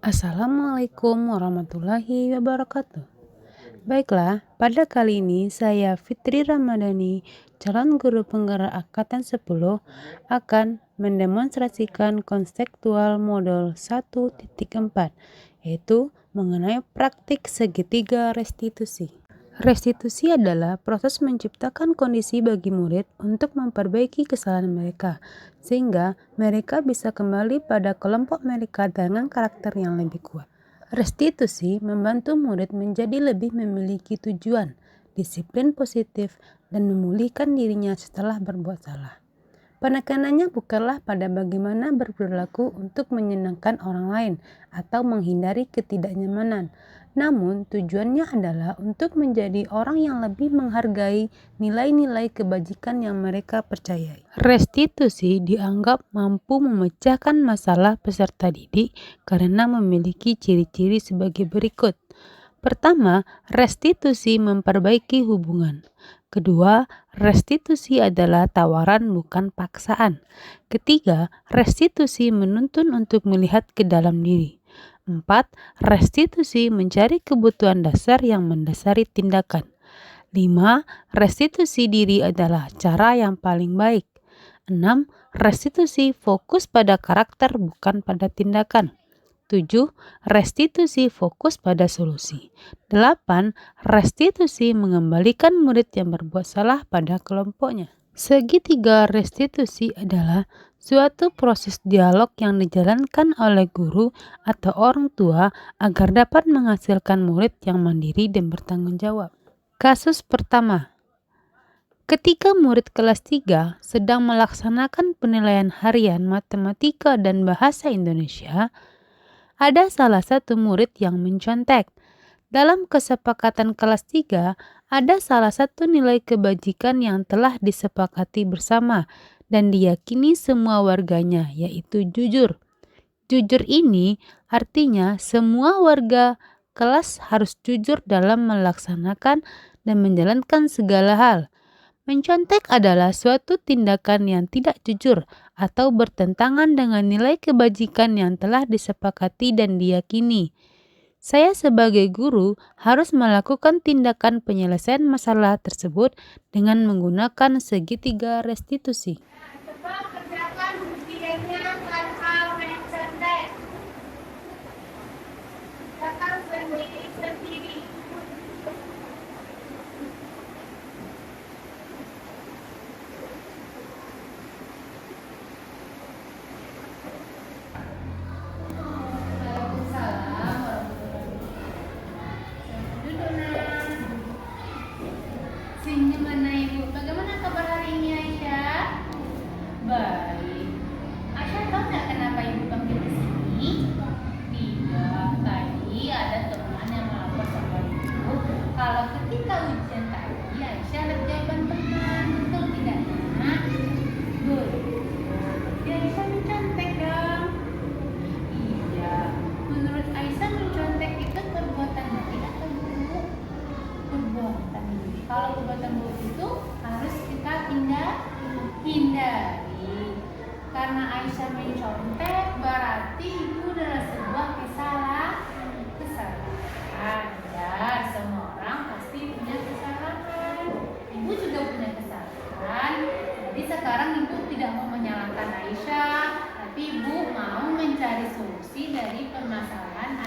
Assalamualaikum warahmatullahi wabarakatuh. Baiklah, pada kali ini saya Fitri Ramadhani, calon guru penggerak Angkatan 10, akan mendemonstrasikan konseptual modul 1.4, yaitu mengenai praktik segitiga restitusi. Restitusi adalah proses menciptakan kondisi bagi murid untuk memperbaiki kesalahan mereka, sehingga mereka bisa kembali pada kelompok mereka dengan karakter yang lebih kuat. Restitusi membantu murid menjadi lebih memiliki tujuan, disiplin positif, dan memulihkan dirinya setelah berbuat salah. Penekanannya bukanlah pada bagaimana berperilaku untuk menyenangkan orang lain atau menghindari ketidaknyamanan, namun tujuannya adalah untuk menjadi orang yang lebih menghargai nilai-nilai kebajikan yang mereka percayai. Restitusi dianggap mampu memecahkan masalah peserta didik karena memiliki ciri-ciri sebagai berikut. Pertama, restitusi memperbaiki hubungan. Kedua, restitusi adalah tawaran bukan paksaan. Ketiga, restitusi menuntun untuk melihat ke dalam diri. 4. Restitusi mencari kebutuhan dasar yang mendasari tindakan. 5. Restitusi diri adalah cara yang paling baik. 6. Restitusi fokus pada karakter bukan pada tindakan. 7. Restitusi fokus pada solusi. 8. Restitusi mengembalikan murid yang berbuat salah pada kelompoknya. Segitiga restitusi adalah suatu proses dialog yang dijalankan oleh guru atau orang tua agar dapat menghasilkan murid yang mandiri dan bertanggung jawab. Kasus pertama. Ketika murid kelas 3 sedang melaksanakan penilaian harian matematika dan bahasa Indonesia, ada salah satu murid yang mencontek. Dalam kesepakatan kelas 3, ada salah satu nilai kebajikan yang telah disepakati bersama dan diyakini semua warganya, yaitu jujur. Jujur ini artinya semua warga kelas harus jujur dalam melaksanakan dan menjalankan segala hal. Mencontek adalah suatu tindakan yang tidak jujur atau bertentangan dengan nilai kebajikan yang telah disepakati dan diyakini. Saya sebagai guru harus melakukan tindakan penyelesaian masalah tersebut dengan menggunakan segitiga restitusi. Cepat kerjakan buktiannya tanpa mencontek. Kerjakan sendiri-sendiri. Gimana Ibu? Bagaimana kabar hari ini Aisyah? Baik. Aisyah tahu nggak kenapa Ibu panggil ke sini? Tidak, tadi ada teman yang melapor sama Ibu kalau ketika ujian tadi Aisyah lihat jawaban teman. Betul tidak, Nak? Betul. Jadi Aisyah mencontek dong. Iya. Menurut Aisyah mencontek itu perbuatan baik atau buruk? Perbuatan. Kalau perbuatan buruk itu harus kita hindari. Karena Aisyah mencontek berarti itu adalah sebuah kesalahan. Ya, semua orang pasti punya kesalahan. Ibu juga punya kesalahan. Jadi sekarang ibu tidak mau menyalahkan Aisyah, tapi ibu mau mencari solusi dari permasalahan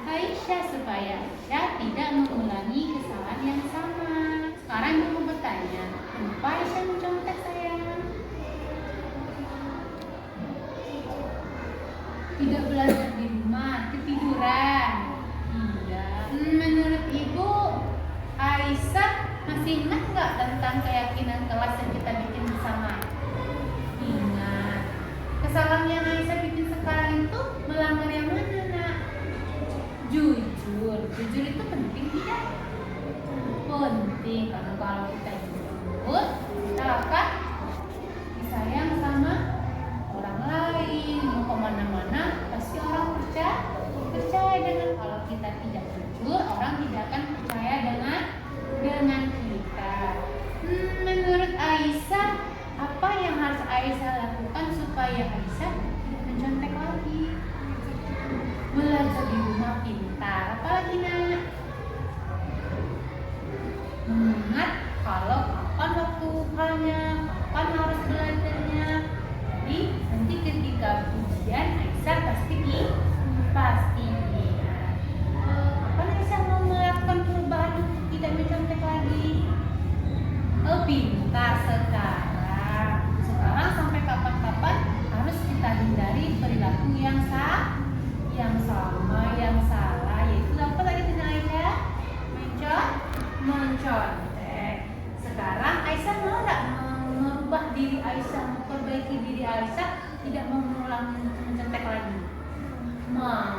Aisyah supaya Aisyah tidak mengulangi kesalahan yang sama. Sekarang ibu mau bertanya, kenapa Aisyah mencontek sayang? Tidak belajar di rumah, ketiduran. Iya. Menurut ibu, Aisyah masih ingat nggak tentang keyakinan kelas yang kita bikin bersama? Ingat. Kesalahan yang Aisyah bikin sekarang itu melanggar yang mana, Nak? Jujur. Jujur itu penting tidak? Penting, karena kalau kita jujur, kita akan disayang sama orang lain. Mau kemana-mana pasti orang percaya dengan. Kalau kita tidak jujur, orang tidak akan percaya dengan kita. Menurut Aisyah, apa yang harus Aisyah lakukan supaya Aisyah tidak mencontek lagi? Mau.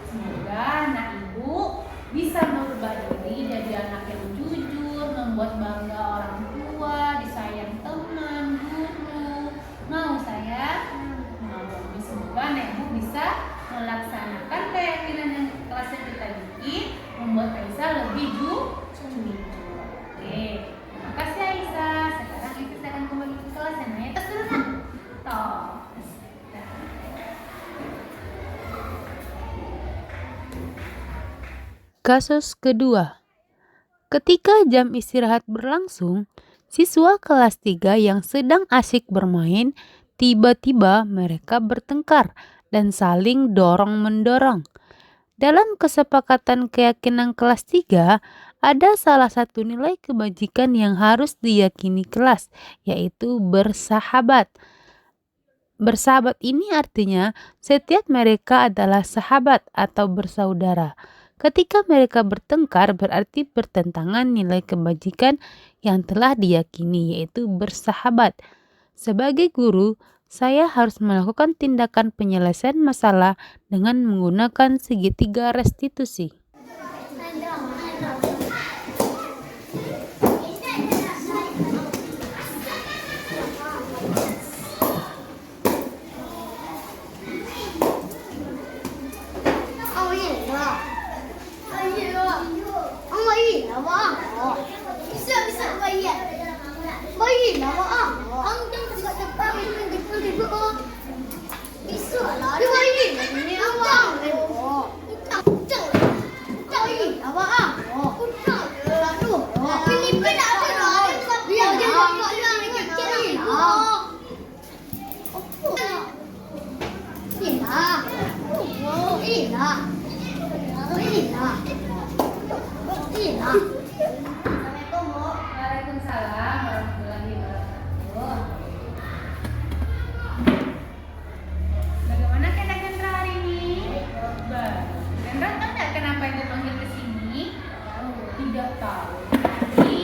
Semoga anak ibu bisa merubah diri jadi anak yang jujur, membuat bangga orang tua, disayang teman, guru. Mau saya? Mau. Semoga anak ibu bisa melaksanakan keyakinan yang kelas yang kita bikin, membuat Aisyah lebih jujur. Oke, terima kasih Aisyah. Sekarang kita akan kembali ke kelas yang naik atas dulu nak. Toh. Kasus kedua. Ketika jam istirahat berlangsung, siswa kelas 3 yang sedang asyik bermain, tiba-tiba mereka bertengkar dan saling dorong-mendorong. Dalam kesepakatan keyakinan kelas 3, ada salah satu nilai kebajikan yang harus diyakini kelas, yaitu bersahabat. Bersahabat ini artinya setiap mereka adalah sahabat atau bersaudara. Ketika mereka bertengkar berarti bertentangan nilai kebajikan yang telah diyakini, yaitu bersahabat. Sebagai guru, saya harus melakukan tindakan penyelesaian masalah dengan menggunakan segitiga restitusi. Waalaikumsalam warahmatullahi wabarakatuh. Bagaimana keadaan Chandra hari ini? Baik. Chandra tahu nggak kenapa ibu panggil ke sini? Tidak tahu. Jadi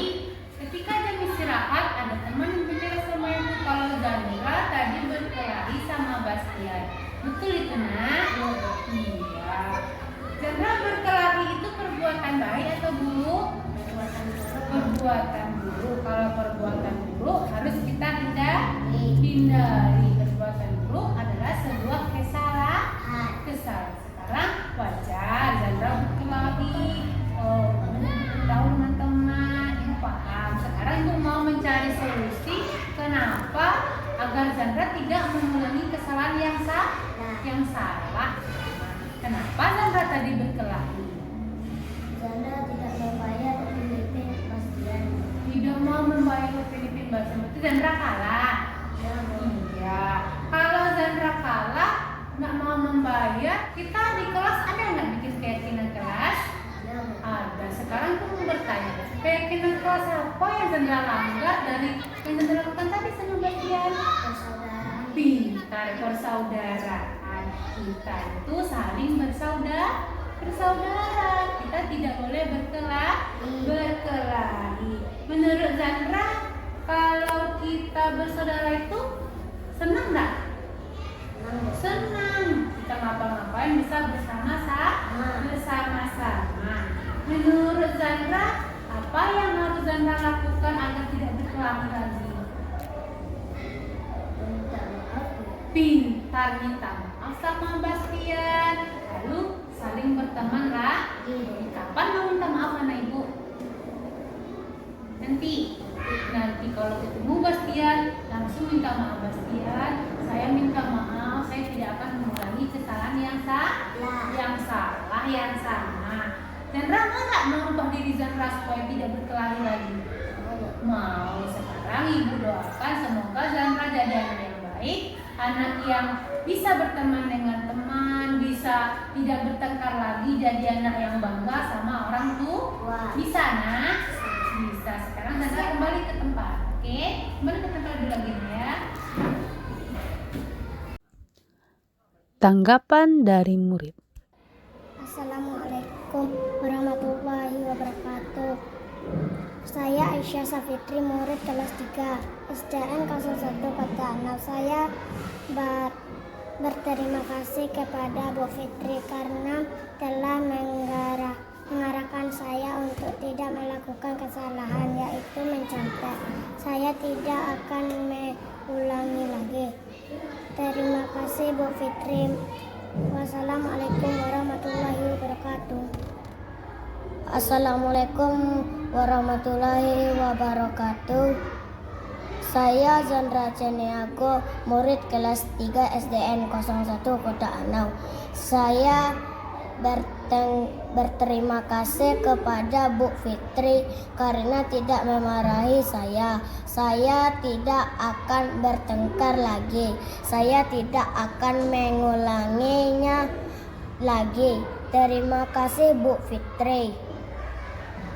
ketika jam istirahat ada teman yang bicara sama ibu kalau Chandra tadi berkelahi sama Bastian. Betul itu nak? Iya. Chandra berkelahi itu perbuatan baik atau buruk? Perbuatan buruk. Kalau perbuatan buruk harus kita hindari. Perbuatan buruk adalah sebuah kesalahan. Sekarang wajar Chandra berkelahi, tahu teman-teman, ibu paham. Sekarang ibu mau mencari solusi kenapa agar Chandra tidak mengulangi kesalahan yang salah. Kenapa Chandra tadi berkelahi? Chandra tidak membayar Filipin Bastian. Tidak mau membayar Filipin Bastian, berarti Chandra kalah. Iya. Kalau Chandra kalah, nggak mau membayar, kita di kelas ada nggak bikin keyakinan kelas? Ada. Sekarang aku mau bertanya, keyakinan kelas apa yang Chandra langgar dari yang Chandra lakukan tadi sama Bastian? Persaudaraan. Pintar, persaudaraan. Kita itu saling bersaudara. Kita tidak boleh berkelahi. Menurut Chandra, kalau kita bersaudara itu senang nggak? Senang. Kita ngapa-ngapain bisa bersama-sama. Menurut Chandra, apa yang harus Chandra lakukan agar tidak berkelahi lagi? Pintar, minta maaf sama Bastian, lalu saling berteman lagi. Kapan mau minta maaf anak ibu? Nanti kalau ketemu Bastian langsung minta maaf. Bastian, saya minta maaf, saya tidak akan mengulangi kesalahan yang sama. Chandra mau nggak merubah diri Chandra supaya tidak berkelahi lagi? Mau. Sekarang ibu doakan semoga Chandra jadi anak yang baik, anak yang bisa berteman dengan teman, bisa tidak bertengkar lagi, jadi anak yang bangga sama orang tua. Bisa nak? Bisa. Sekarang Chandra kembali ke tempat. Oke, kembali ke tempat dulu lagi ya. Tanggapan dari murid. Assalamualaikum warahmatullahi wabarakatuh. Saya Aisyah Safitri, murid kelas 3 SDN 01 Kota 6. Saya berterima kasih kepada Bu Fitri karena telah mengarahkan saya untuk tidak melakukan kesalahan, yaitu mencontek. Saya tidak akan mengulangi lagi. Terima kasih Bu Fitri. Wassalamualaikum warahmatullahi wabarakatuh. Assalamualaikum warahmatullahi wabarakatuh. Saya Zandra Ceniago, murid kelas 3 SDN 01 Kota Anau. Saya berterima kasih kepada Bu Fitri karena tidak memarahi saya. Saya tidak akan bertengkar lagi. Saya tidak akan mengulanginya lagi. Terima kasih Bu Fitri.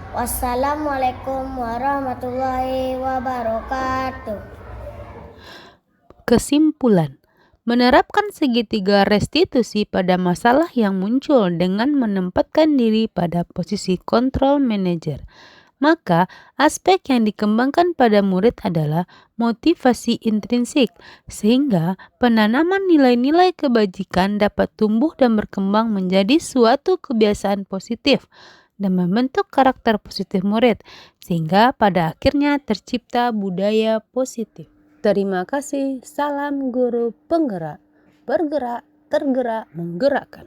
Wassalamualaikum warahmatullahi wabarakatuh. Kesimpulan, menerapkan segitiga restitusi pada masalah yang muncul dengan menempatkan diri pada posisi control manager. Maka, aspek yang dikembangkan pada murid adalah motivasi intrinsik, sehingga penanaman nilai-nilai kebajikan dapat tumbuh dan berkembang menjadi suatu kebiasaan positif dan membentuk karakter positif murid, sehingga pada akhirnya tercipta budaya positif. Terima kasih. Salam guru penggerak, bergerak, tergerak, menggerakkan.